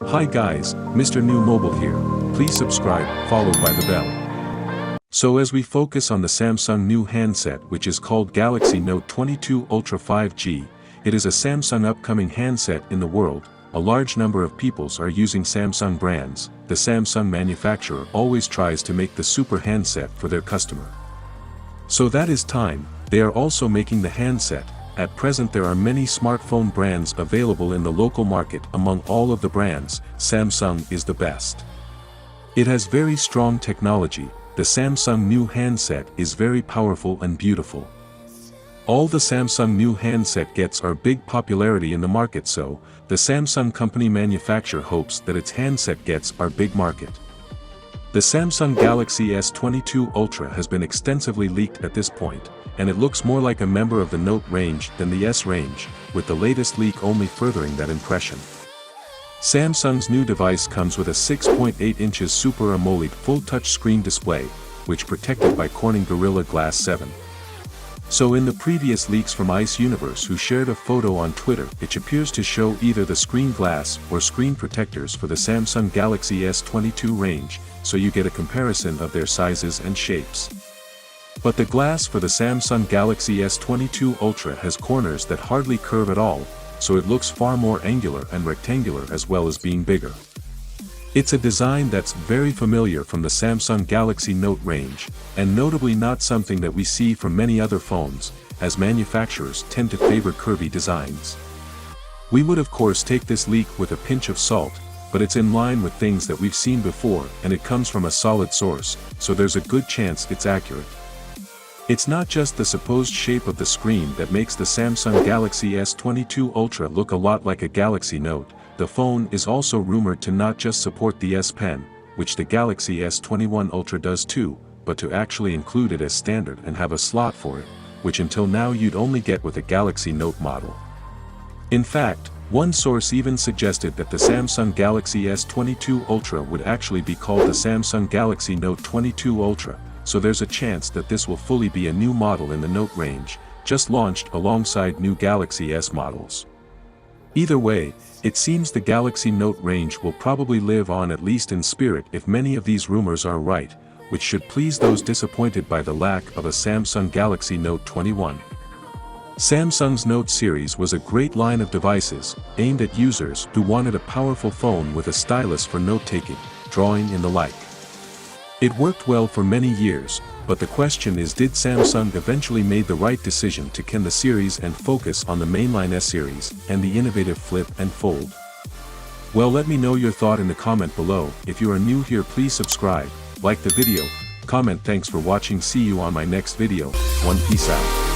Hi guys, Mrnewmobile here. Please subscribe, followed by the bell. So as we focus on the Samsung new handset which is called Galaxy Note 22 Ultra 5G, it is a Samsung upcoming handset in the world. A large number of peoples are using Samsung brands. The Samsung manufacturer always tries to make the super handset for their customer. So that is time, they are also making the handset. At present there are many smartphone brands available in the local market. Among all of the brands, Samsung is the best. It has very strong technology. The Samsung new handset is very powerful and beautiful. All the Samsung new handset gets are big popularity in the market, so the Samsung company manufacturer hopes that its handset gets are big market. The Samsung Galaxy S22 Ultra has been extensively leaked at this point, and it looks more like a member of the Note range than the S range, with the latest leak only furthering that impression. Samsung's new device comes with a 6.8 inches Super AMOLED full touchscreen display, which protected by Corning Gorilla Glass 7. So in the previous leaks from Ice Universe who shared a photo on Twitter, it appears to show either the screen glass or screen protectors for the Samsung Galaxy S22 range, so you get a comparison of their sizes and shapes. But the glass for the Samsung Galaxy S22 Ultra has corners that hardly curve at all, so it looks far more angular and rectangular as well as being bigger. It's a design that's very familiar from the Samsung Galaxy Note range, and notably not something that we see from many other phones, as manufacturers tend to favor curvy designs. We would of course take this leak with a pinch of salt, but it's in line with things that we've seen before and it comes from a solid source, so there's a good chance it's accurate. It's not just the supposed shape of the screen that makes the Samsung Galaxy S22 Ultra look a lot like a Galaxy Note. The phone is also rumored to not just support the S Pen, which the Galaxy S21 Ultra does too, but to actually include it as standard and have a slot for it, which until now you'd only get with a Galaxy Note model. In fact, one source even suggested that the Samsung Galaxy S22 Ultra would actually be called the Samsung Galaxy Note 22 Ultra, so there's a chance that this will fully be a new model in the Note range, just launched alongside new Galaxy S models. Either way, it seems the Galaxy Note range will probably live on at least in spirit if many of these rumors are right, which should please those disappointed by the lack of a Samsung Galaxy Note 21. Samsung's Note series was a great line of devices, aimed at users who wanted a powerful phone with a stylus for note-taking, drawing and the like. It worked well for many years, but the question is, did Samsung eventually made the right decision to can the series and focus on the mainline S series and the innovative Flip and Fold? Well, let me know your thought in the comment below. If you are new here, please subscribe, like the video, comment. Thanks for watching. See you on my next video. Peace out.